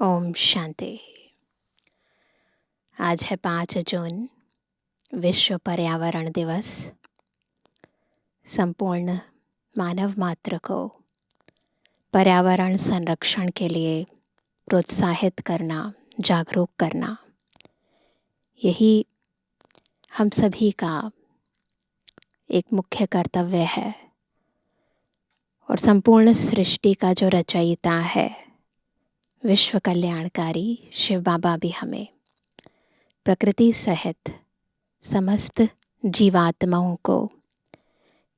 ओम शांति। आज है 5 जून, विश्व पर्यावरण दिवस। संपूर्ण मानव मात्र को पर्यावरण संरक्षण के लिए प्रोत्साहित करना, जागरूक करना, यही हम सभी का एक मुख्य कर्तव्य है। और संपूर्ण सृष्टि का जो रचयिता है, विश्व कल्याणकारी शिव बाबा भी हमें प्रकृति सहित समस्त जीवात्माओं को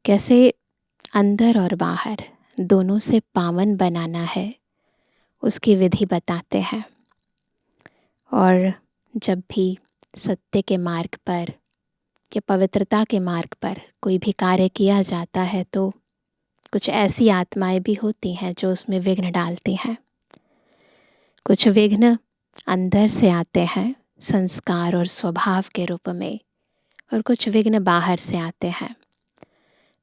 कैसे अंदर और बाहर दोनों से पावन बनाना है, उसकी विधि बताते हैं। और जब भी सत्य के मार्ग पर या पवित्रता के मार्ग पर कोई भी कार्य किया जाता है तो कुछ ऐसी आत्माएं भी होती हैं जो उसमें विघ्न डालती हैं। कुछ विघ्न अंदर से आते हैं संस्कार और स्वभाव के रूप में, और कुछ विघ्न बाहर से आते हैं,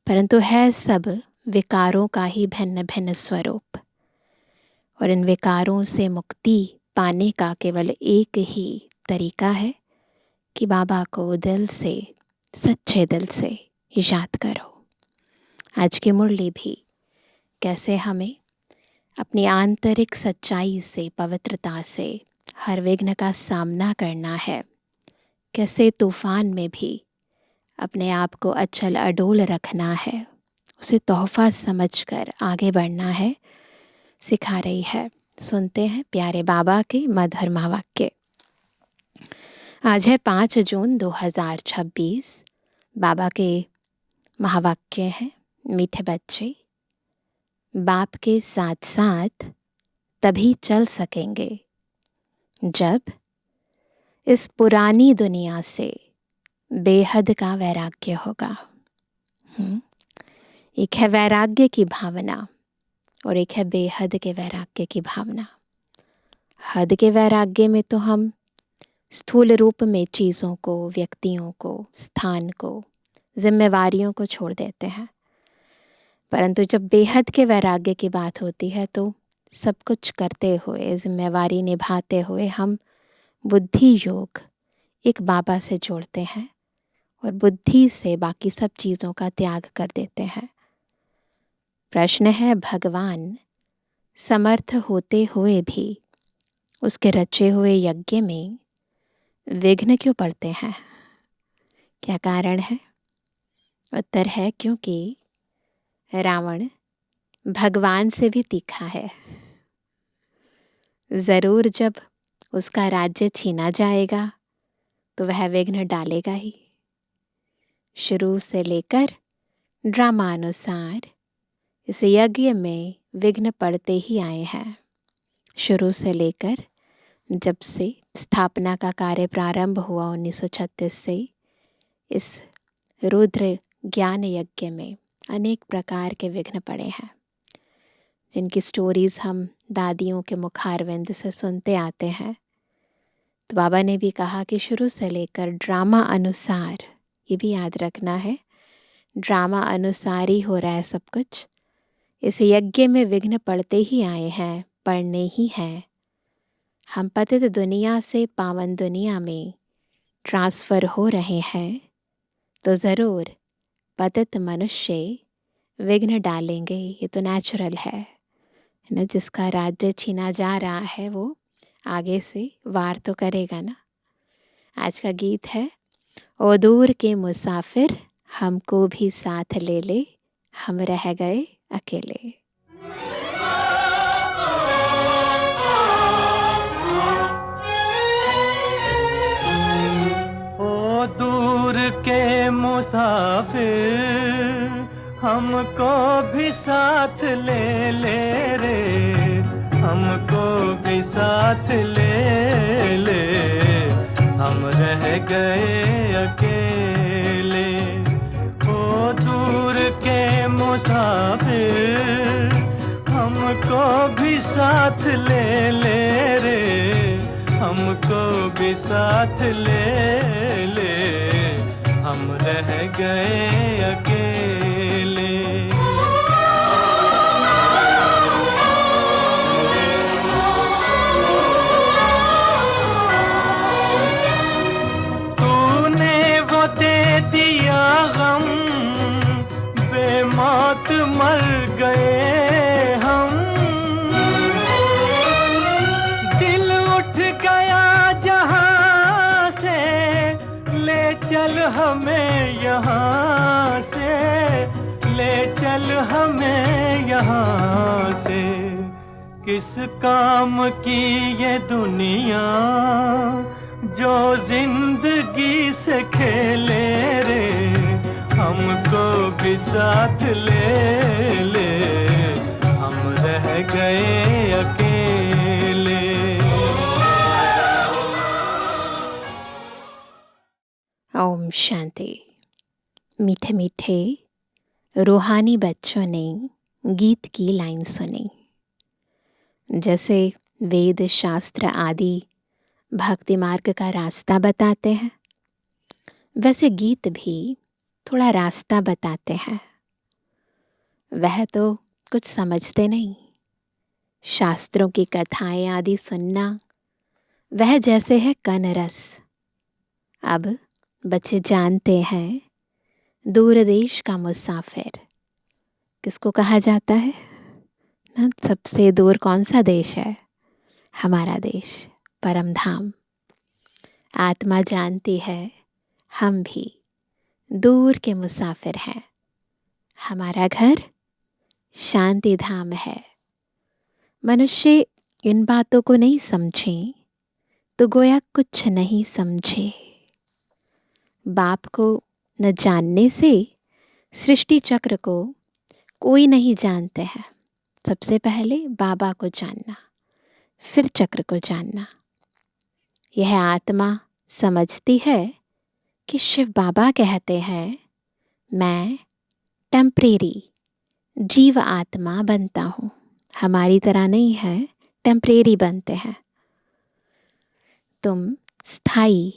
परंतु है सब विकारों का ही भिन्न भिन्न स्वरूप। और इन विकारों से मुक्ति पाने का केवल एक ही तरीका है कि बाबा को दिल से, सच्चे दिल से याद करो। आज की मुरली भी कैसे हमें अपनी आंतरिक सच्चाई से, पवित्रता से हर विघ्न का सामना करना है, कैसे तूफान में भी अपने आप को अचल अडोल रखना है, उसे तोहफा समझकर आगे बढ़ना है, सिखा रही है। सुनते हैं प्यारे बाबा के मधुर महावाक्य। आज है 5 जून 2026। बाबा के महावाक्य हैं, मीठे बच्चे, बाप के साथ साथ तभी चल सकेंगे जब इस पुरानी दुनिया से बेहद का वैराग्य होगा। एक है वैराग्य की भावना और एक है बेहद के वैराग्य की भावना। हद के वैराग्य में तो हम स्थूल रूप में चीज़ों को, व्यक्तियों को, स्थान को, जिम्मेवारियों को छोड़ देते हैं, परंतु जब बेहद के वैराग्य की बात होती है तो सब कुछ करते हुए, जिम्मेवारी निभाते हुए हम बुद्धि योग एक बाबा से जोड़ते हैं और बुद्धि से बाकी सब चीज़ों का त्याग कर देते हैं। प्रश्न है, भगवान समर्थ होते हुए भी उसके रचे हुए यज्ञ में विघ्न क्यों पड़ते हैं? क्या कारण है? उत्तर है, क्योंकि रावण भगवान से भी तीखा है। ज़रूर जब उसका राज्य छीना जाएगा तो वह विघ्न डालेगा ही। शुरू से लेकर ड्रामानुसार इस यज्ञ में विघ्न पड़ते ही आए हैं। शुरू से लेकर जब से स्थापना का कार्य प्रारंभ हुआ 1936 से, इस रुद्र ज्ञान यज्ञ में अनेक प्रकार के विघ्न पड़े हैं, जिनकी स्टोरीज हम दादियों के मुखारविंद से सुनते आते हैं। तो बाबा ने भी कहा कि शुरू से लेकर ड्रामा अनुसार, ये भी याद रखना है, ड्रामा अनुसार ही हो रहा है सब कुछ। इस यज्ञ में विघ्न पड़ते ही आए हैं, पड़ने ही हैं। हम पतित दुनिया से पावन दुनिया में ट्रांसफ़र हो रहे हैं तो ज़रूर पतित मनुष्य विघ्न डालेंगे। ये तो नेचुरल है ना। जिसका राज्य छीना जा रहा है वो आगे से वार तो करेगा ना। आज का गीत है, ओ दूर के मुसाफिर हमको भी साथ ले ले, हम रह गए अकेले। ओ दूर के मुसाफिर हमको भी साथ ले ले रे, हमको भी साथ ले ले, हम रह गए अकेले। ओ दूर के मुसाफिर हमको भी साथ ले ले रे, हमको भी साथ ले ले, हम रह गए अकेले। किस काम की ये दुनिया जो जिंदगी से खेले रे, हमको भी साथ ले ले, हम रह गए अकेले। ओम शांति। मीठे मीठे रूहानी बच्चों ने गीत की लाइन सुनी। जैसे वेद शास्त्र आदि भक्ति मार्ग का रास्ता बताते हैं, वैसे गीत भी थोड़ा रास्ता बताते हैं। वह तो कुछ समझते नहीं। शास्त्रों की कथाएं आदि सुनना वह जैसे है कनरस। अब बच्चे जानते हैं दूर देश का मुसाफिर किसको कहा जाता है ना। सबसे दूर कौन सा देश है? हमारा देश, परम धाम। आत्मा जानती है हम भी दूर के मुसाफिर हैं। हमारा घर शांति धाम है। मनुष्य इन बातों को नहीं समझे तो गोया कुछ नहीं समझे। बाप को न जानने से सृष्टि चक्र को कोई नहीं जानते हैं। सबसे पहले बाबा को जानना, फिर चक्र को जानना। यह आत्मा समझती है कि शिव बाबा कहते हैं मैं टेम्परेरी जीव आत्मा बनता हूँ। हमारी तरह नहीं है, टेम्परेरी बनते हैं। तुम स्थायी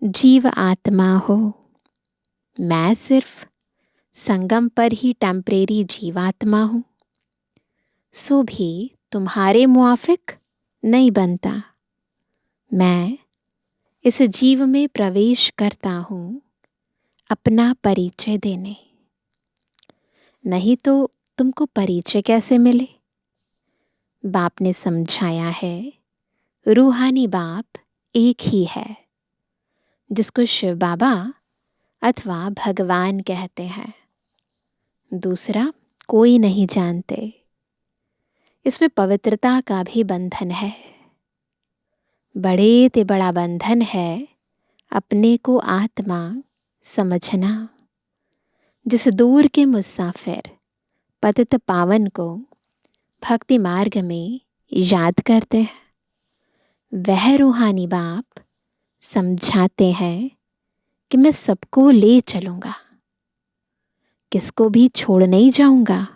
जीव आत्मा हो। मैं सिर्फ संगम पर ही टेम्परेरी जीवात्मा हूँ। सो भी तुम्हारे मुआफिक नहीं बनता। मैं इस जीव में प्रवेश करता हूँ अपना परिचय देने। नहीं तो तुमको परिचय कैसे मिले? बाप ने समझाया है रूहानी बाप एक ही है, जिसको शिव बाबा अथवा भगवान कहते हैं। दूसरा कोई नहीं जानते। इसमें पवित्रता का भी बंधन है। बड़े ते बड़ा बंधन है अपने को आत्मा समझना। जिस दूर के मुसाफिर पतित पावन को भक्ति मार्ग में याद करते हैं, वह रूहानी बाप समझाते हैं कि मैं सबको ले चलूँगा, किसको भी छोड़ नहीं जाऊँगा।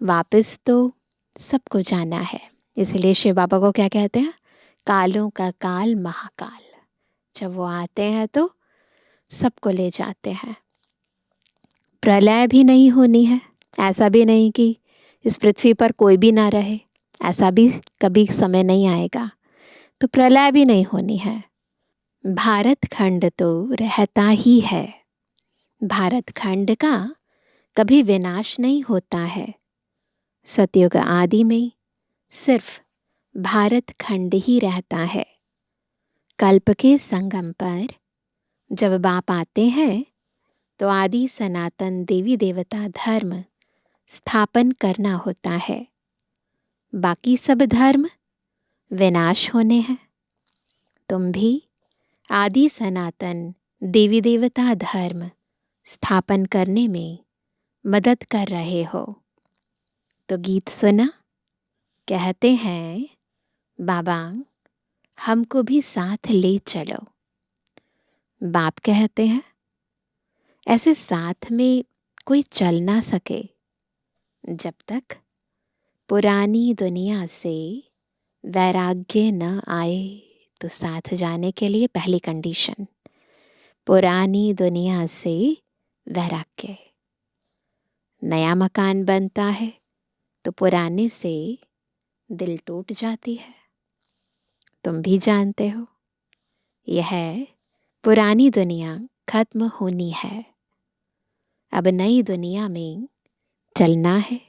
वापस तो सबको जाना है। इसलिए शिव बाबा को क्या कहते हैं? कालों का काल महाकाल। जब वो आते हैं तो सबको ले जाते हैं। प्रलय भी नहीं होनी है। ऐसा भी नहीं कि इस पृथ्वी पर कोई भी ना रहे, ऐसा भी कभी समय नहीं आएगा। तो प्रलय भी नहीं होनी है। भारत खंड तो रहता ही है। भारत खंड का कभी विनाश नहीं होता है। सतयुग आदि में सिर्फ भारत खंड ही रहता है। कल्प के संगम पर जब बाप आते हैं तो आदि सनातन देवी देवता धर्म स्थापन करना होता है। बाकी सब धर्म विनाश होने हैं। तुम भी आदि सनातन देवी देवता धर्म स्थापन करने में मदद कर रहे हो। तो गीत सुना? कहते हैं बाबा हमको भी साथ ले चलो। बाप कहते हैं ऐसे साथ में कोई चल ना सके जब तक पुरानी दुनिया से वैराग्य न आए। तो साथ जाने के लिए पहली कंडीशन, पुरानी दुनिया से वैराग्य। नया मकान बनता है तो पुराने से दिल टूट जाती है। तुम भी जानते हो यह पुरानी दुनिया खत्म होनी है। अब नई दुनिया में चलना है।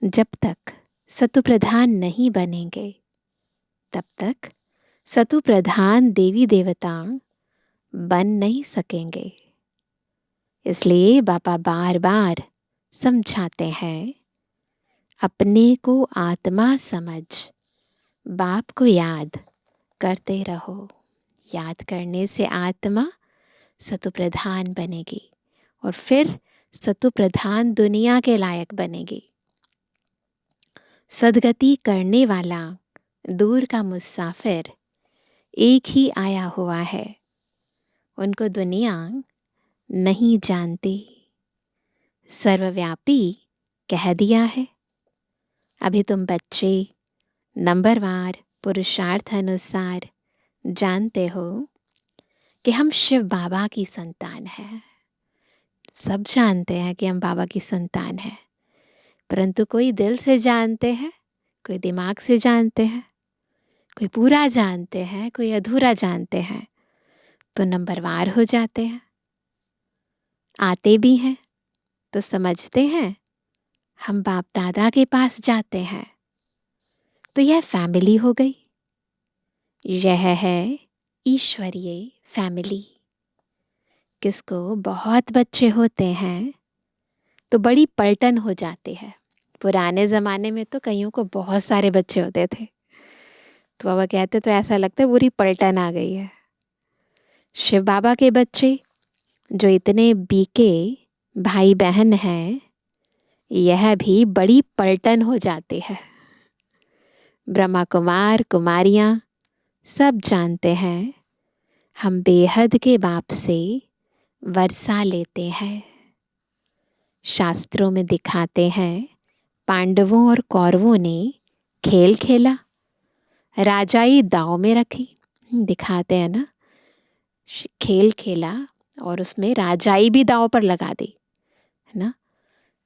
जब तक सतु प्रधान नहीं बनेंगे तब तक सतु प्रधान देवी देवता बन नहीं सकेंगे। इसलिए बाबा बार बार समझाते हैं अपने को आत्मा समझ बाप को याद करते रहो। याद करने से आत्मा सतो प्रधान बनेगी और फिर सतो प्रधान दुनिया के लायक बनेगी। सदगति करने वाला दूर का मुसाफिर एक ही आया हुआ है, उनको दुनिया नहीं जानती। सर्वव्यापी कह दिया है। अभी तुम बच्चे नंबरवार पुरुषार्थ अनुसार जानते हो कि हम शिव बाबा की संतान हैं। सब जानते हैं कि हम बाबा की संतान हैं, परंतु कोई दिल से जानते हैं, कोई दिमाग से जानते हैं, कोई पूरा जानते हैं, कोई अधूरा जानते हैं, तो नंबरवार हो जाते हैं। आते भी हैं तो समझते हैं हम बाप दादा के पास जाते हैं, तो यह फैमिली हो गई। यह है ईश्वरीय फैमिली। किसको बहुत बच्चे होते हैं तो बड़ी पलटन हो जाती है। पुराने ज़माने में तो कईयों को बहुत सारे बच्चे होते थे, तो बाबा कहते तो ऐसा लगता है पूरी पलटन आ गई है। शिव बाबा के बच्चे जो इतने बीके भाई बहन हैं, यह भी बड़ी पलटन हो जाती है। ब्रह्मा कुमार कुमारियाँ सब जानते हैं हम बेहद के बाप से वर्षा लेते हैं। शास्त्रों में दिखाते हैं पांडवों और कौरवों ने खेल खेला, राजाई दाव में रखी। दिखाते हैं ना, खेल खेला और उसमें राजाई भी दाव पर लगा दी, है ना।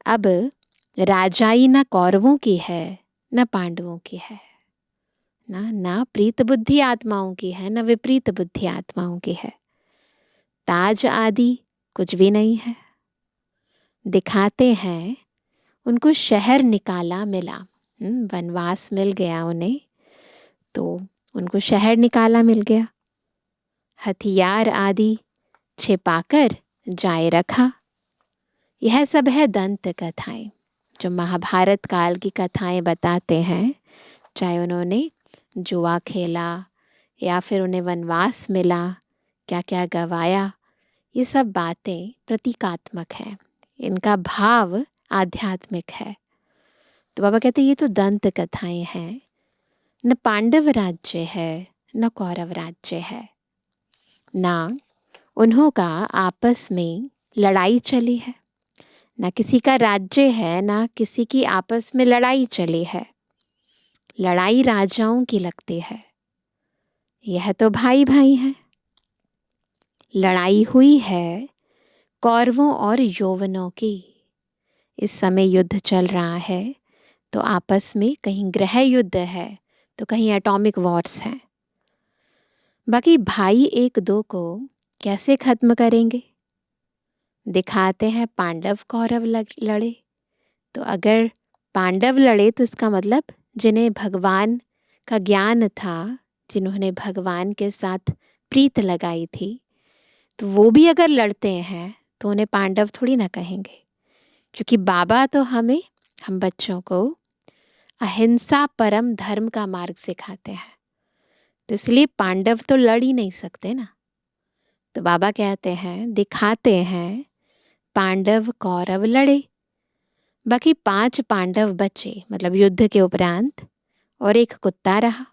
अब राजाई ना कौरवों की है न पांडवों की है, ना प्रीत बुद्धि आत्माओं की है, न विपरीत बुद्धि आत्माओं की है। ताज आदि कुछ भी नहीं है। दिखाते हैं उनको शहर निकाला मिला, वनवास मिल गया उन्हें, तो उनको शहर निकाला मिल गया। हथियार आदि छिपाकर जाए रखा। यह सब है दंत कथाएं, जो महाभारत काल की कथाएं बताते हैं। चाहे उन्होंने जुआ खेला या फिर उन्हें वनवास मिला, क्या क्या गवाया, ये सब बातें प्रतीकात्मक हैं, इनका भाव आध्यात्मिक है। तो बाबा कहते ये तो दंत कथाएं हैं। न पांडव राज्य है न कौरव राज्य है, ना उन्हों का आपस में लड़ाई चली है, ना किसी का राज्य है, ना किसी की आपस में लड़ाई चली है। लड़ाई राजाओं की लगती है, यह तो भाई भाई हैं। लड़ाई हुई है कौरवों और यौवनों की। इस समय युद्ध चल रहा है, तो आपस में कहीं गृह युद्ध है तो कहीं एटॉमिक वॉर्स हैं। बाकी भाई एक दो को कैसे खत्म करेंगे? दिखाते हैं पांडव कौरव लड़े, तो अगर पांडव लड़े तो इसका मतलब जिन्हें भगवान का ज्ञान था, जिन्होंने भगवान के साथ प्रीत लगाई थी, तो वो भी अगर लड़ते हैं तो उन्हें पांडव थोड़ी ना कहेंगे, क्योंकि बाबा तो हम बच्चों को अहिंसा परम धर्म का मार्ग सिखाते हैं, तो इसलिए पांडव तो लड़ ही नहीं सकते ना। तो बाबा कहते हैं, दिखाते हैं पांडव कौरव लड़े, बाकी 5 पांडव बचे, मतलब युद्ध के उपरांत, और एक कुत्ता रहा।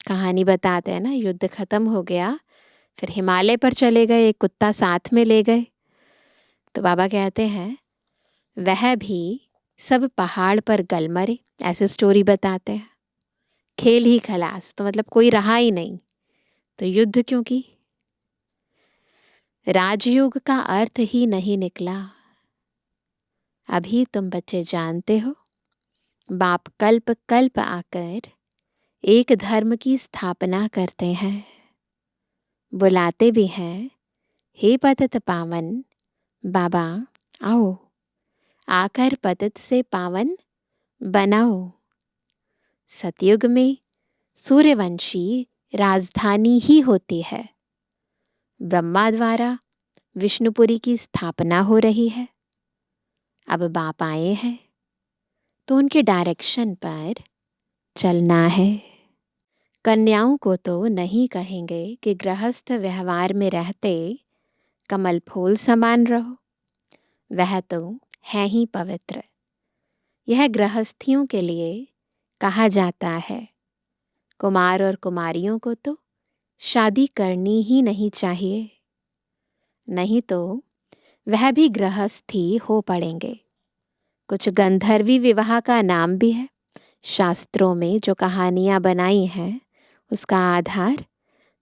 कहानी बताते हैं ना, युद्ध खत्म हो गया, फिर हिमालय पर चले गए, एक कुत्ता साथ में ले गए। तो बाबा कहते हैं वह भी सब पहाड़ पर गल मरे, ऐसे स्टोरी बताते हैं। खेल ही खलास, तो मतलब कोई रहा ही नहीं, तो युद्ध क्यों की? राजयोग का अर्थ ही नहीं निकला। अभी तुम बच्चे जानते हो, बाप कल्प कल्प आकर एक धर्म की स्थापना करते हैं। बुलाते भी हैं, हे पतित पावन बाबा आओ, आकर पतित से पावन बनाओ। सतयुग में सूर्यवंशी राजधानी ही होती है। ब्रह्मा द्वारा विष्णुपुरी की स्थापना हो रही है। अब बाप आए हैं, तो उनके डायरेक्शन पर चलना है। कन्याओं को तो नहीं कहेंगे कि गृहस्थ व्यवहार में रहते कमल फूल समान रहो, वह तो है ही पवित्र। यह गृहस्थियों के लिए कहा जाता है। कुमार और कुमारियों को तो शादी करनी ही नहीं चाहिए, नहीं तो वह भी गृहस्थी हो पड़ेंगे। कुछ गंधर्वी विवाह का नाम भी है। शास्त्रों में जो कहानियाँ बनाई हैं उसका आधार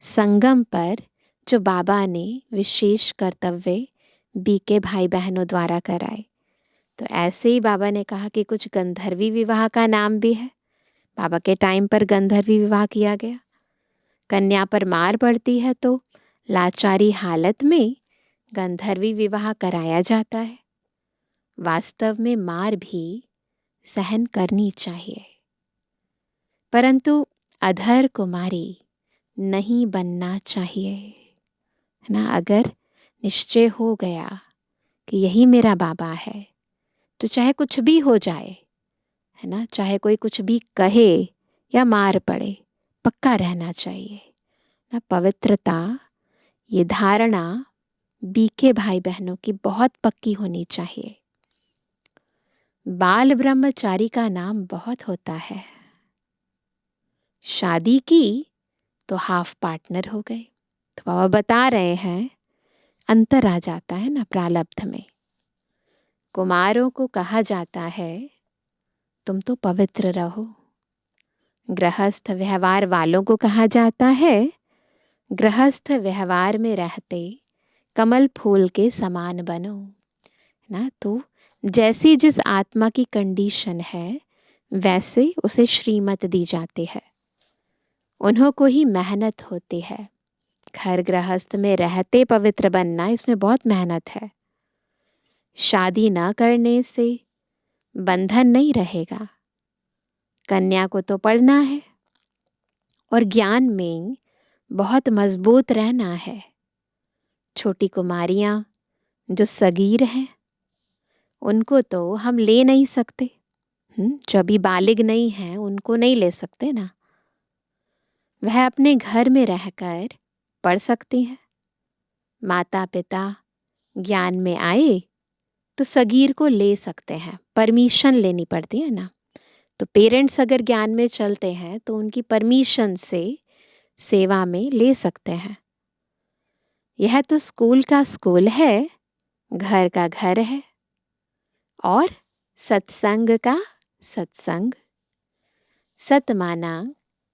संगम पर जो बाबा ने विशेष कर्तव्य बीके भाई बहनों द्वारा कराए। तो ऐसे ही बाबा ने कहा कि कुछ गंधर्वी विवाह का नाम भी है। बाबा के टाइम पर गंधर्वी विवाह किया गया। कन्या पर मार पड़ती है तो लाचारी हालत में गंधर्वी विवाह कराया जाता है। वास्तव में मार भी सहन करनी चाहिए, परंतु अधर कुमारी नहीं बनना चाहिए, है ना। अगर निश्चय हो गया कि यही मेरा बाबा है तो चाहे कुछ भी हो जाए, है ना, चाहे कोई कुछ भी कहे या मार पड़े, पक्का रहना चाहिए ना। पवित्रता, ये धारणा बीके भाई बहनों की बहुत पक्की होनी चाहिए। बाल ब्रह्मचारी का नाम बहुत होता है। शादी की तो हाफ पार्टनर हो गए। तो बाबा बता रहे हैं अंतर आ जाता है ना प्रारब्ध में। कुमारों को कहा जाता है तुम तो पवित्र रहो। गृहस्थ व्यवहार वालों को कहा जाता है गृहस्थ व्यवहार में रहते कमल फूल के समान बनो ना। तो जैसी जिस आत्मा की कंडीशन है वैसे उसे श्रीमत दी जाती है। उन्हों को ही मेहनत होती है। घर गृहस्थ में रहते पवित्र बनना, इसमें बहुत मेहनत है। शादी न करने से बंधन नहीं रहेगा। कन्या को तो पढ़ना है और ज्ञान में बहुत मजबूत रहना है। छोटी कुमारियां जो सगीर हैं उनको तो हम ले नहीं सकते। जो अभी बालिग नहीं है उनको नहीं ले सकते ना। वह अपने घर में रहकर पढ़ सकती हैं। माता पिता ज्ञान में आए तो सगीर को ले सकते हैं, परमिशन लेनी पड़ती है ना। तो पेरेंट्स अगर ज्ञान में चलते हैं तो उनकी परमिशन से सेवा में ले सकते हैं। यह तो स्कूल का स्कूल है, घर का घर है, और सत्संग का सत्संग। सत माना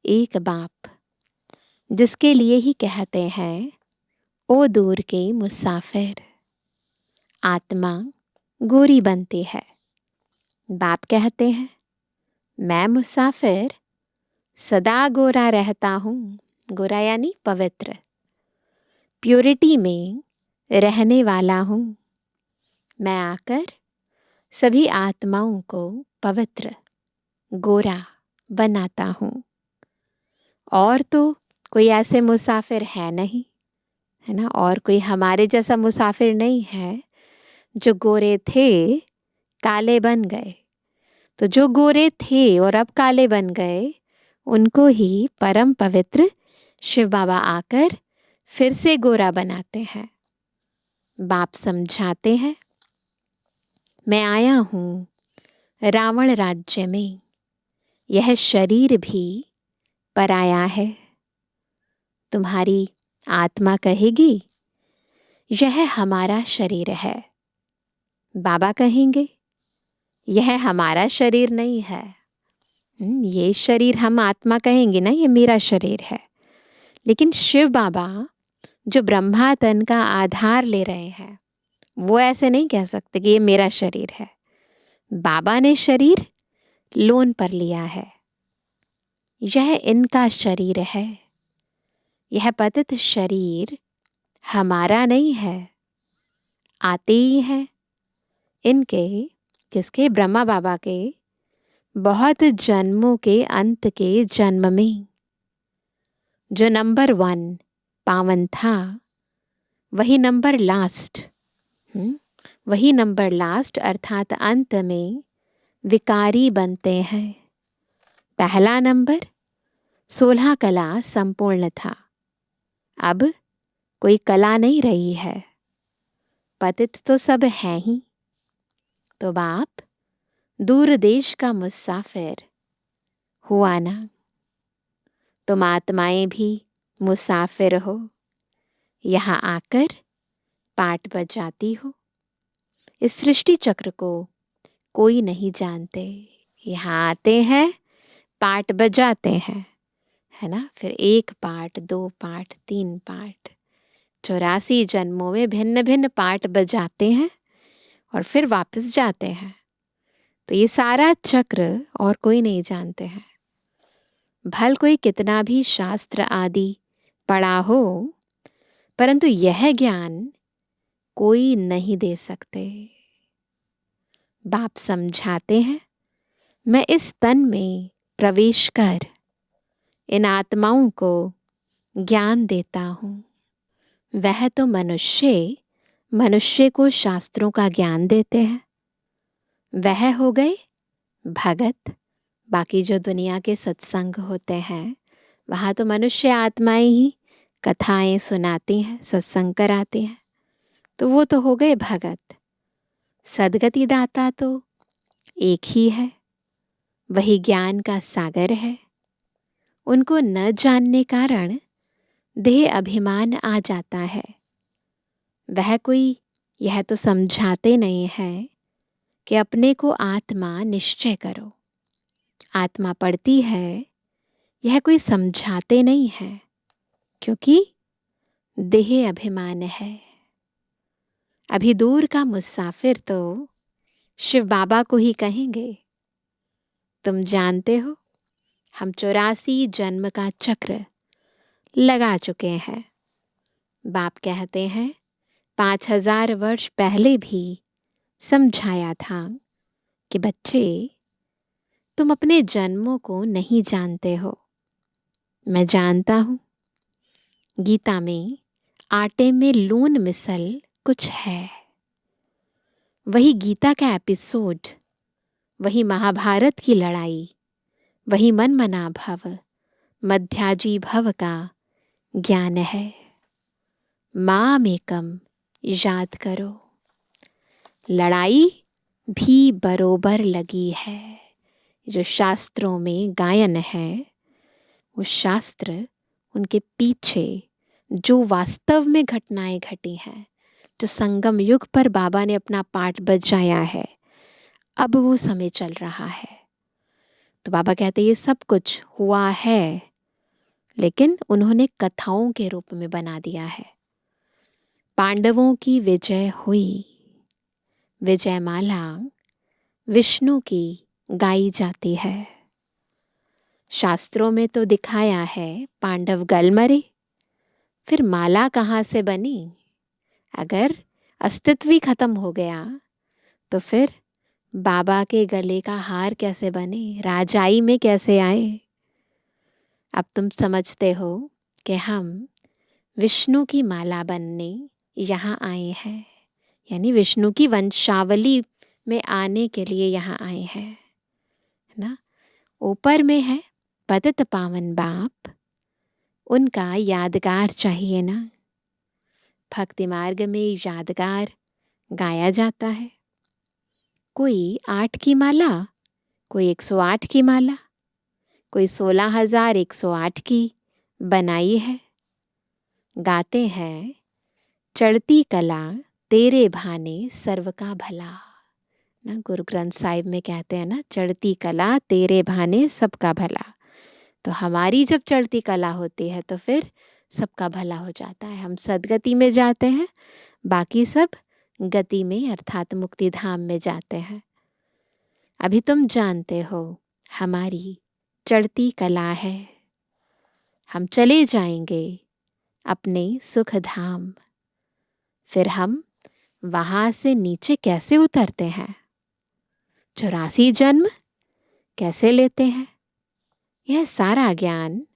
एक बाप, जिसके लिए ही कहते हैं ओ दूर के मुसाफिर। आत्मा गोरी बनती है। बाप कहते हैं मैं मुसाफिर सदा गोरा रहता हूँ। गोरा यानी पवित्र, प्योरिटी में रहने वाला हूँ। मैं आकर सभी आत्माओं को पवित्र गोरा बनाता हूँ। और तो कोई ऐसे मुसाफिर है नहीं, है ना। और कोई हमारे जैसा मुसाफिर नहीं है जो गोरे थे काले बन गए। तो जो गोरे थे और अब काले बन गए उनको ही परम पवित्र शिव बाबा आकर फिर से गोरा बनाते हैं। बाप समझाते हैं मैं आया हूँ रावण राज्य में। यह शरीर भी पराया है। तुम्हारी आत्मा कहेगी यह हमारा शरीर है। बाबा कहेंगे यह हमारा शरीर नहीं है। ये शरीर हम आत्मा कहेंगे ना, ये मेरा शरीर है। लेकिन शिव बाबा जो ब्रह्मा तन का आधार ले रहे हैं वो ऐसे नहीं कह सकते कि ये मेरा शरीर है। बाबा ने शरीर लोन पर लिया है। यह इनका शरीर है। यह पतित शरीर हमारा नहीं है। आते ही हैं इनके, किसके, ब्रह्मा बाबा के बहुत जन्मों के अंत के जन्म में। जो नंबर 1 पावन था वही नंबर लास्ट, वही नंबर लास्ट अर्थात अंत में विकारी बनते हैं। पहला नंबर 16 कला संपूर्ण था, अब कोई कला नहीं रही है, पतित तो सब हैं ही। तो बाप दूर देश का मुसाफिर हुआ ना, तुम आत्माएं भी मुसाफिर हो, यहाँ आकर पाट बजाती हो। इस सृष्टि चक्र को कोई नहीं जानते, यहाँ आते हैं पाट बजाते हैं, है ना। फिर 1 पाठ, 2 पाठ, 3 पाठ, 84 जन्मों में भिन्न भिन्न पाठ बजाते हैं और फिर वापस जाते हैं। तो ये सारा चक्र और कोई नहीं जानते हैं। भल कोई कितना भी शास्त्र आदि पढ़ा हो, परंतु यह ज्ञान कोई नहीं दे सकते। बाप समझाते हैं, मैं इस तन में प्रवेश कर इन आत्माओं को ज्ञान देता हूँ। वह तो मनुष्य को शास्त्रों का ज्ञान देते हैं, वह हो गए भगत। बाकी जो दुनिया के सत्संग होते हैं, वहाँ तो मनुष्य आत्माएं ही कथाएं सुनाती हैं, सत्संग कराती हैं, तो वो तो हो गए भगत। सदगति दाता तो एक ही है, वही ज्ञान का सागर है। उनको न जानने कारण देह अभिमान आ जाता है। वह कोई यह तो समझाते नहीं है कि अपने को आत्मा निश्चय करो। आत्मा पड़ती है, यह कोई समझाते नहीं है, क्योंकि देह अभिमान है। अभी दूर का मुसाफिर तो शिव बाबा को ही कहेंगे। तुम जानते हो, हम 84 जन्म का चक्र लगा चुके हैं। बाप कहते हैं 5000 वर्ष पहले भी समझाया था कि बच्चे, तुम अपने जन्मों को नहीं जानते हो, मैं जानता हूँ। गीता में आटे में लून मिसल कुछ है। वही गीता का एपिसोड, वही महाभारत की लड़ाई, वही मन मना भव मध्याजी भव का ज्ञान है। माम एकम याद करो। लड़ाई भी बरोबर लगी है। जो शास्त्रों में गायन है, वो शास्त्र, उनके पीछे जो वास्तव में घटनाएं घटी हैं, जो संगम युग पर बाबा ने अपना पाठ बजाया है, अब वो समय चल रहा है। तो बाबा कहते ये सब कुछ हुआ है, लेकिन उन्होंने कथाओं के रूप में बना दिया है। पांडवों की विजय हुई, विजय माला विष्णु की गाई जाती है। शास्त्रों में तो दिखाया है पांडव गल मरे, फिर माला कहाँ से बनी? अगर अस्तित्व ही खत्म हो गया तो फिर बाबा के गले का हार कैसे बने, राजाई में कैसे आए? अब तुम समझते हो कि हम विष्णु की माला बनने यहाँ आए हैं, यानी विष्णु की वंशावली में आने के लिए यहाँ आए हैं, है ना। ऊपर में है पतित पावन बाप, उनका यादगार चाहिए ना। भक्ति मार्ग में यादगार गाया जाता है। कोई 8 की माला, कोई 108 की माला, कोई 16,108 की बनाई है। गाते हैं चढ़ती कला तेरे भाने सर्व का भला ना। गुरु ग्रंथ साहिब में कहते हैं ना, चढ़ती कला तेरे भाने सबका भला। तो हमारी जब चढ़ती कला होती है तो फिर सबका भला हो जाता है। हम सदगति में जाते हैं, बाकी सब गति में अर्थात मुक्ति धाम में जाते हैं। अभी तुम जानते हो हमारी चढ़ती कला है। हम चले जाएंगे अपने सुख धाम, फिर हम वहां से नीचे कैसे उतरते हैं, 84 जन्म कैसे लेते हैं, यह सारा ज्ञान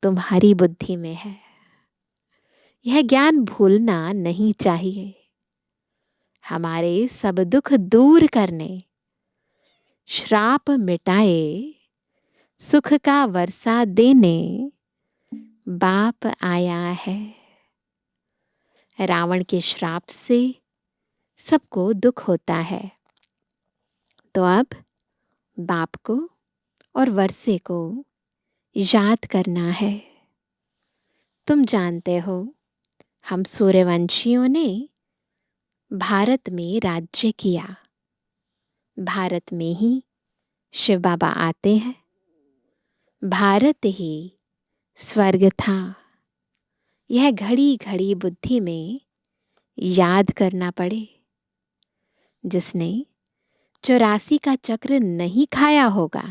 तुम्हारी बुद्धि में है। यह ज्ञान भूलना नहीं चाहिए। हमारे सब दुख दूर करने श्राप मिटाए सुख का वर्षा देने बाप आया है। रावण के श्राप से सबको दुख होता है, तो अब बाप को और वर्षे को याद करना है। तुम जानते हो, हम सूर्यवंशियों ने भारत में राज्य किया। भारत में ही शिव बाबा आते हैं। भारत ही स्वर्ग था। यह घड़ी घड़ी बुद्धि में याद करना पड़े। जिसने 84 का चक्र नहीं खाया होगा,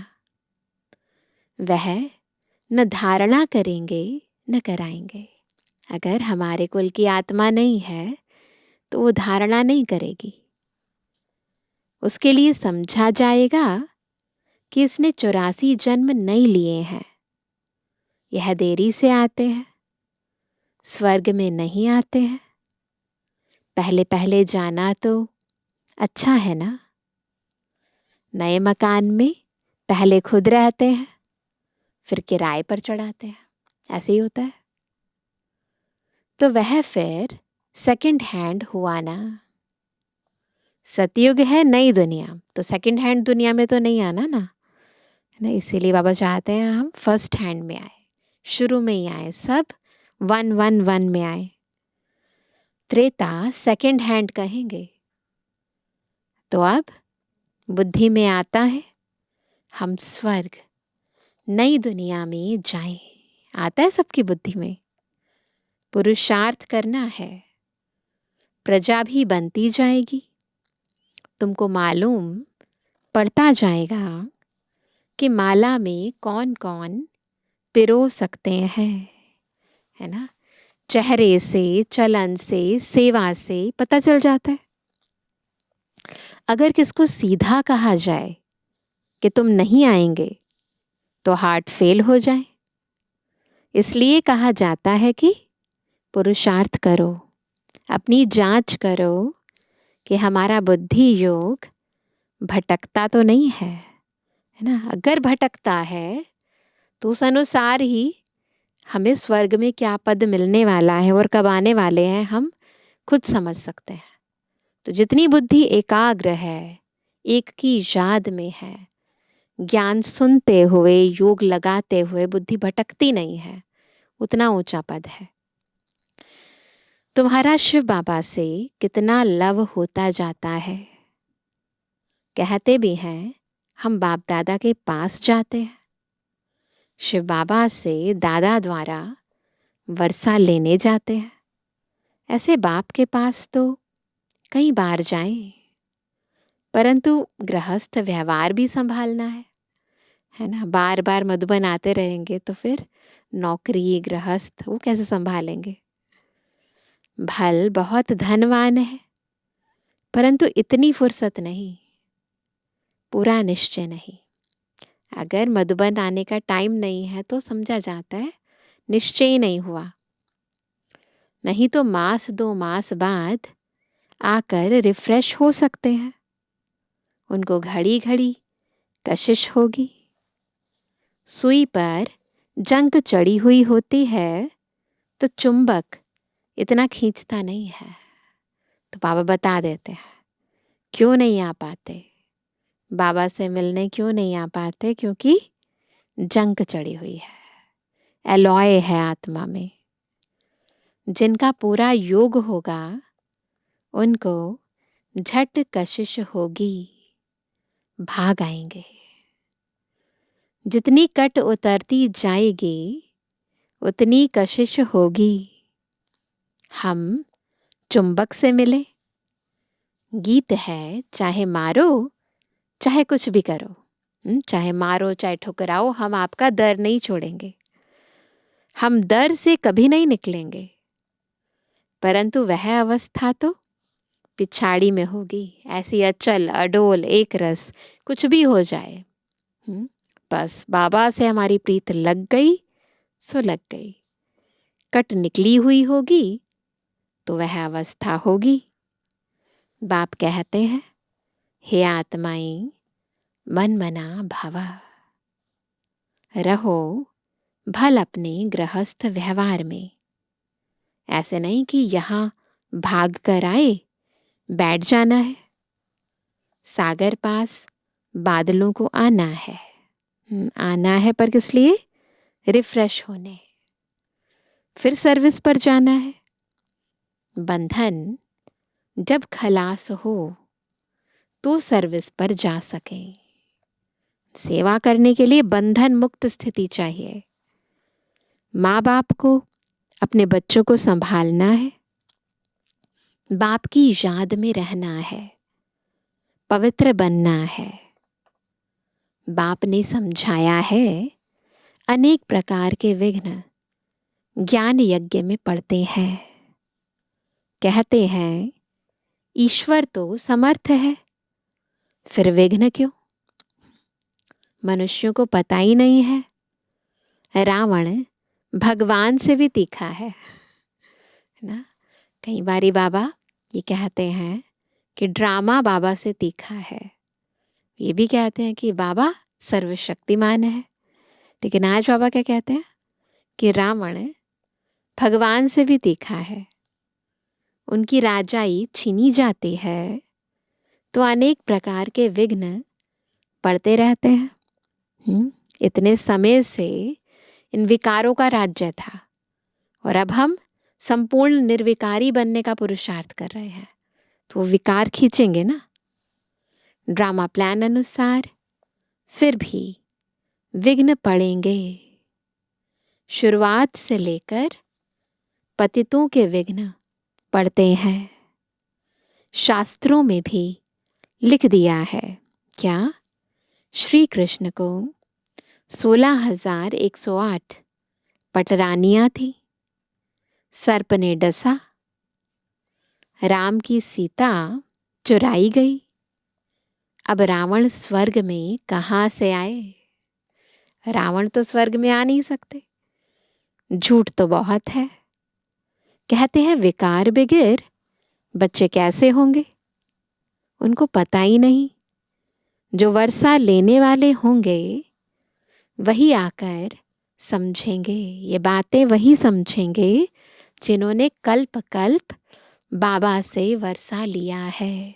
वह न धारणा करेंगे न कराएंगे। अगर हमारे कुल की आत्मा नहीं है तो वो धारणा नहीं करेगी। उसके लिए समझा जाएगा कि इसने 84 जन्म नहीं लिए हैं। यह देरी से आते हैं, स्वर्ग में नहीं आते हैं। पहले पहले जाना तो अच्छा है ना। नए मकान में पहले खुद रहते हैं, फिर किराए पर चढ़ाते हैं। ऐसे ही होता है। तो वह फिर सेकंड हैंड हुआ ना। सतयुग है नई दुनिया, तो सेकंड हैंड दुनिया में तो नहीं आना ना, है ना। इसीलिए बाबा चाहते हैं हम फर्स्ट हैंड में आए, शुरू में ही आए, सब 111 में आए। त्रेता सेकंड हैंड कहेंगे। तो अब बुद्धि में आता है हम स्वर्ग नई दुनिया में जाएं। आता है सबकी बुद्धि में। पुरुषार्थ करना है, प्रजा भी बनती जाएगी। तुमको मालूम पड़ता जाएगा कि माला में कौन कौन पिरो सकते हैं, है ना। चेहरे से, चलन से, सेवा से पता चल जाता है। अगर किसको सीधा कहा जाए कि तुम नहीं आएंगे तो हार्ट फेल हो जाए। इसलिए कहा जाता है कि पुरुषार्थ करो, अपनी जांच करो कि हमारा बुद्धि योग भटकता तो नहीं है ना। अगर भटकता है तो उस अनुसार ही हमें स्वर्ग में क्या पद मिलने वाला है और कब आने वाले हैं हम खुद समझ सकते हैं। तो जितनी बुद्धि एकाग्र है, एक की याद में है, ज्ञान सुनते हुए, योग लगाते हुए बुद्धि भटकती नहीं है, उतना ऊंचा पद है। तुम्हारा शिव बाबा से कितना लव होता जाता है। कहते भी हैं हम बाप दादा के पास जाते हैं। शिव बाबा से दादा द्वारा वर्षा लेने जाते हैं। ऐसे बाप के पास तो कई बार जाएं, परंतु गृहस्थ व्यवहार भी संभालना है ना। बार बार मधुबन आते रहेंगे तो फिर नौकरी गृहस्थ वो कैसे संभालेंगे। भल बहुत धनवान है, परंतु इतनी फुर्सत नहीं, पूरा निश्चय नहीं। अगर मधुबन आने का टाइम नहीं है तो समझा जाता है निश्चय ही नहीं हुआ। नहीं तो मास 2 मास बाद आकर रिफ्रेश हो सकते हैं। उनको घड़ी घड़ी कशिश होगी। सुई पर जंग चढ़ी हुई होती है तो चुंबक इतना खींचता नहीं है। तो बाबा बता देते हैं क्यों नहीं आ पाते, बाबा से मिलने क्यों नहीं आ पाते, क्योंकि जंग चढ़ी हुई है, एलॉय है आत्मा में। जिनका पूरा योग होगा उनको झट कशिश होगी, भाग आएंगे। जितनी कट उतरती जाएगी उतनी कशिश होगी। हम चुंबक से मिले। गीत है चाहे मारो चाहे कुछ भी करो, चाहे मारो चाहे ठुकराओ, हम आपका दर नहीं छोड़ेंगे। हम दर से कभी नहीं निकलेंगे, परंतु वह अवस्था तो पिछाड़ी में होगी। ऐसी अचल अडोल एक रस कुछ भी हो जाए, बस बाबा से हमारी प्रीत लग गई सो लग गई। कट निकली हुई होगी तो वह अवस्था होगी। बाप कहते हैं हे आत्माएं, मन मना भावा। रहो भल अपने गृहस्थ व्यवहार में। ऐसे नहीं कि यहाँ भाग कर आए बैठ जाना है। सागर पास बादलों को आना है। आना है पर किस लिए? रिफ्रेश होने। फिर सर्विस पर जाना है। बंधन जब खलास हो तो सर्विस पर जा सके। सेवा करने के लिए बंधन मुक्त स्थिति चाहिए। माँ बाप को अपने बच्चों को संभालना है। बाप की याद में रहना है। पवित्र बनना है। बाप ने समझाया है अनेक प्रकार के विघ्न ज्ञान यज्ञ में पड़ते हैं। कहते हैं ईश्वर तो समर्थ है, फिर विघ्न क्यों? मनुष्यों को पता ही नहीं है रावण भगवान से भी तीखा है ना। कई बारी बाबा ये कहते हैं कि ड्रामा बाबा से तीखा है। ये भी कहते हैं कि बाबा सर्वशक्तिमान है। लेकिन आज बाबा क्या कहते हैं कि रावण भगवान से भी तीखा है। उनकी राजाई छीनी जाती है तो अनेक प्रकार के विघ्न पड़ते रहते हैं। इतने समय से इन विकारों का राज्य था और अब हम संपूर्ण निर्विकारी बनने का पुरुषार्थ कर रहे हैं, तो विकार खींचेंगे ना। ड्रामा प्लान अनुसार फिर भी विघ्न पड़ेंगे। शुरुआत से लेकर पतितों के विघ्न पड़ते हैं। शास्त्रों में भी लिख दिया है। क्या? श्री कृष्ण को 16,108 पटरानियां थी। सर्प ने डसा। राम की सीता चुराई गई। अब रावण स्वर्ग में कहाँ से आए? रावण तो स्वर्ग में आ नहीं सकते। झूठ तो बहुत है। कहते हैं विकार बिगिर बच्चे कैसे होंगे? उनको पता ही नहीं। जो वर्षा लेने वाले होंगे वही आकर समझेंगे। ये बातें वही समझेंगे जिन्होंने कल्प कल्प बाबा से वर्षा लिया है।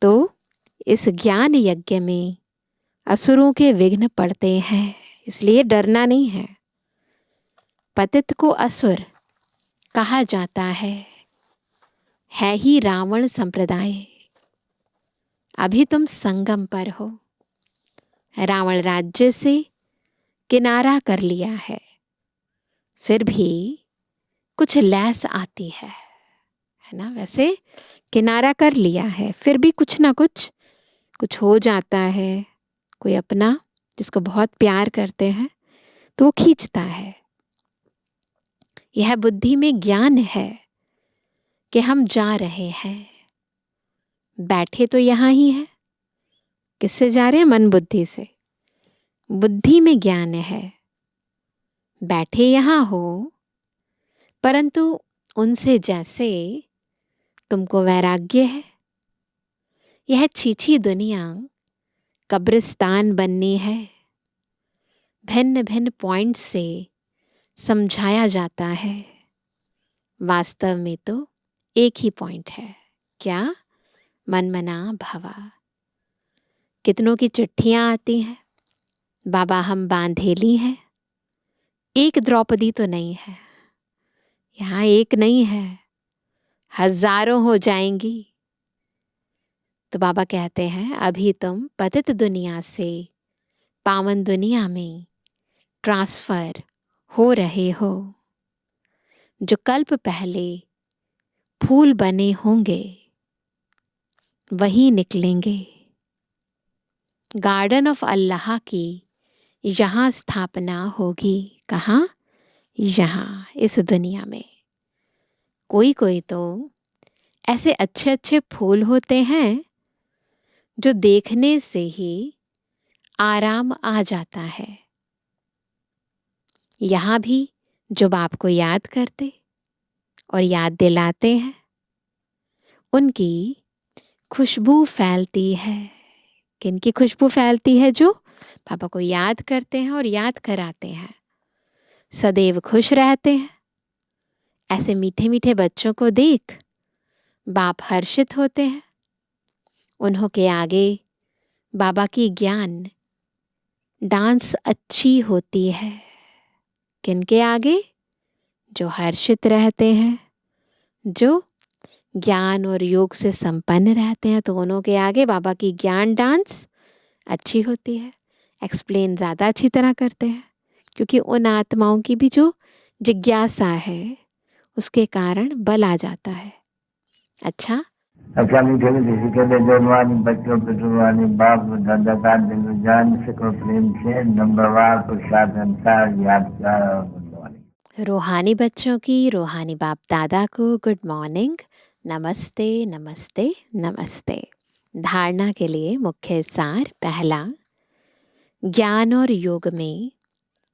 तो इस ज्ञान यज्ञ में असुरों के विघ्न पड़ते हैं, इसलिए डरना नहीं है। पतित को असुर कहा जाता है ही रावण संप्रदाय। अभी तुम संगम पर हो। रावण राज्य से किनारा कर लिया है, फिर भी कुछ लैस आती है ना। वैसे किनारा कर लिया है, फिर भी कुछ ना कुछ हो जाता है। कोई अपना जिसको बहुत प्यार करते हैं तो वो खींचता है। यह बुद्धि में ज्ञान है कि हम जा रहे हैं। बैठे तो यहाँ ही है। किससे जा रहे हैं? मन बुद्धि से। बुद्धि में ज्ञान है। बैठे यहाँ हो, परंतु उनसे जैसे तुमको वैराग्य है। यह छीछी दुनिया कब्रिस्तान बननी है। भिन्न भिन्न पॉइंट से समझाया जाता है। वास्तव में तो एक ही पॉइंट है। क्या? मन मना भवा। कितनों की चिट्ठियां आती हैं, बाबा हम बांधेली हैं। एक द्रौपदी तो नहीं है, यहाँ एक नहीं है, हजारों हो जाएंगी। तो बाबा कहते हैं अभी तुम पतित दुनिया से पावन दुनिया में ट्रांसफर हो रहे हो। जो कल्प पहले फूल बने होंगे वही निकलेंगे। गार्डन ऑफ अल्लाह की यहाँ स्थापना होगी। कहाँ? यहाँ, इस दुनिया में। कोई कोई तो ऐसे अच्छे अच्छे फूल होते हैं जो देखने से ही आराम आ जाता है। यहाँ भी जो बाप को याद करते और याद दिलाते हैं, उनकी खुशबू फैलती है। किनकी खुशबू फैलती है? जो पापा को याद करते हैं और याद कराते हैं, सदैव खुश रहते हैं। ऐसे मीठे मीठे बच्चों को देख बाप हर्षित होते हैं। उन्हों के आगे बाबा की ज्ञान डांस अच्छी होती है। किनके आगे? जो हर्षित रहते हैं, जो ज्ञान और योग से संपन्न रहते हैं, तो उन्हों के आगे बाबा की ज्ञान डांस अच्छी होती है। एक्सप्लेन ज़्यादा अच्छी तरह करते हैं, क्योंकि उन आत्माओं की भी जो जिज्ञासा है उसके कारण बल आ जाता है। अच्छा, मीठे मीठे सिकंदर जवानी बच्चों पे जुबानी बाप दादा का दिल जान सको प्रेम से नंबरवार पुरुषार्थ अनुसार याद कर। रूहानी बच्चों की रूहानी बाप दादा को गुड मॉर्निंग, नमस्ते नमस्ते नमस्ते। धारणा के लिए मुख्य सार। पहला, ज्ञान और योग में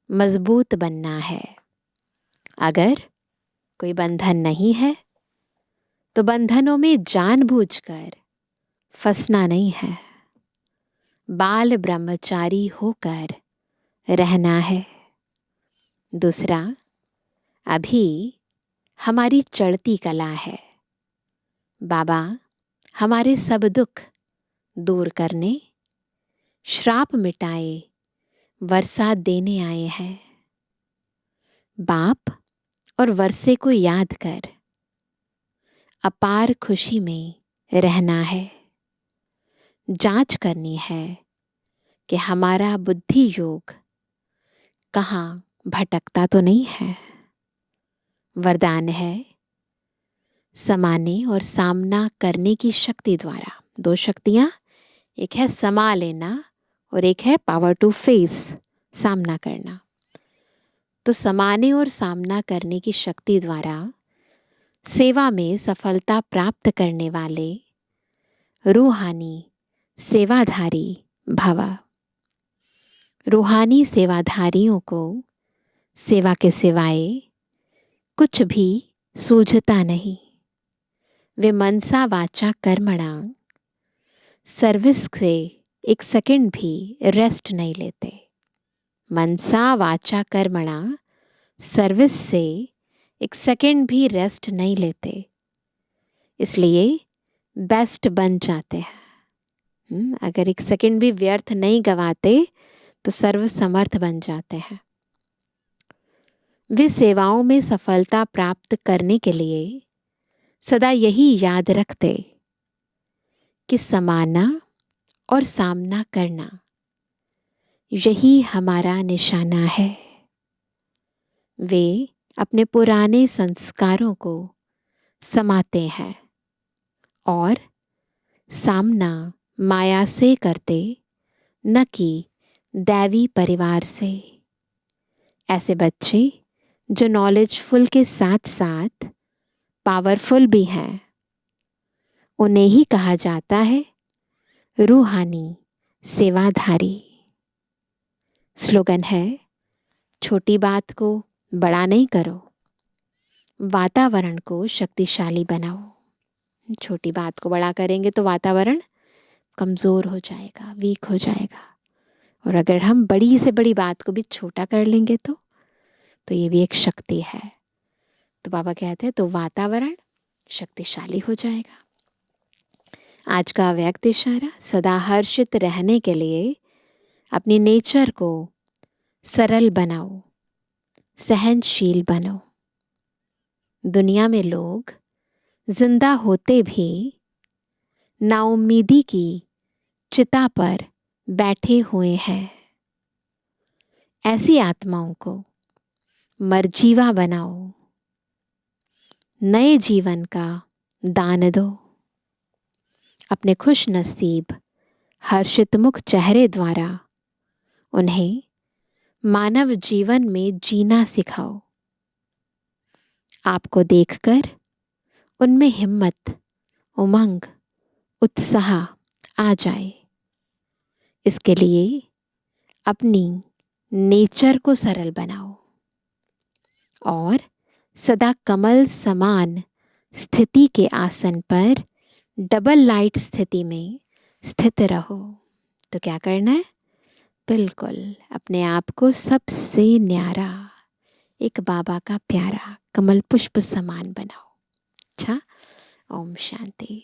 मजबूत बनना है। अगर कोई बंधन नहीं है तो बंधनों में जानबूझकर फंसना नहीं है। बाल ब्रह्मचारी होकर रहना है। दूसरा, अभी हमारी चढ़ती कला है। बाबा हमारे सब दुख दूर करने, श्राप मिटाए, वर्षा देने आए हैं। बाप और वर्षे को याद कर अपार खुशी में रहना है। जांच करनी है कि हमारा बुद्धि योग कहाँ भटकता तो नहीं है। वरदान है समाने और सामना करने की शक्ति द्वारा। दो शक्तियां, एक है समा लेना और एक है पावर टू फेस, सामना करना। तो समाने और सामना करने की शक्ति द्वारा सेवा में सफलता प्राप्त करने वाले रूहानी सेवाधारी भव। रूहानी सेवाधारियों को सेवा के सिवाय कुछ भी सूझता नहीं। वे मनसा वाचा कर्मणा सर्विस से एक सेकंड भी रेस्ट नहीं लेते। मनसा वाचा कर्मणा सर्विस से एक सेकंड भी रेस्ट नहीं लेते, इसलिए बेस्ट बन जाते हैं। अगर एक सेकंड भी व्यर्थ नहीं गवाते तो सर्व समर्थ बन जाते हैं। वे सेवाओं में सफलता प्राप्त करने के लिए सदा यही याद रखते कि समाना और सामना करना यही हमारा निशाना है। वे अपने पुराने संस्कारों को समाते हैं और सामना माया से करते, न कि दैवी परिवार से। ऐसे बच्चे जो नॉलेजफुल के साथ साथ पावरफुल भी हैं, उन्हें ही कहा जाता है रूहानी सेवाधारी। स्लोगन है, छोटी बात को बड़ा नहीं करो, वातावरण को शक्तिशाली बनाओ। छोटी बात को बड़ा करेंगे तो वातावरण कमज़ोर हो जाएगा, वीक हो जाएगा। और अगर हम बड़ी से बड़ी बात को भी छोटा कर लेंगे तो ये भी एक शक्ति है। तो बाबा कहते हैं तो वातावरण शक्तिशाली हो जाएगा। आज का व्यक्त इशारा, सदा हर्षित रहने के लिए अपनी नेचर को सरल बनाओ, सहनशील बनो। दुनिया में लोग जिंदा होते भी नाउम्मीदी की चिता पर बैठे हुए हैं। ऐसी आत्माओं को मरजीवा बनाओ, नए जीवन का दान दो। अपने खुश नसीब हर्षित मुख चेहरे द्वारा उन्हें मानव जीवन में जीना सिखाओ। आपको देखकर उनमें हिम्मत, उमंग, उत्साह आ जाए। इसके लिए अपनी नेचर को सरल बनाओ और सदा कमल समान स्थिति के आसन पर डबल लाइट स्थिति में स्थित रहो। तो क्या करना है, बिल्कुल अपने आप को सबसे न्यारा, एक बाबा का प्यारा कमल पुष्प समान बनाओ। अच्छा, ओम शांति।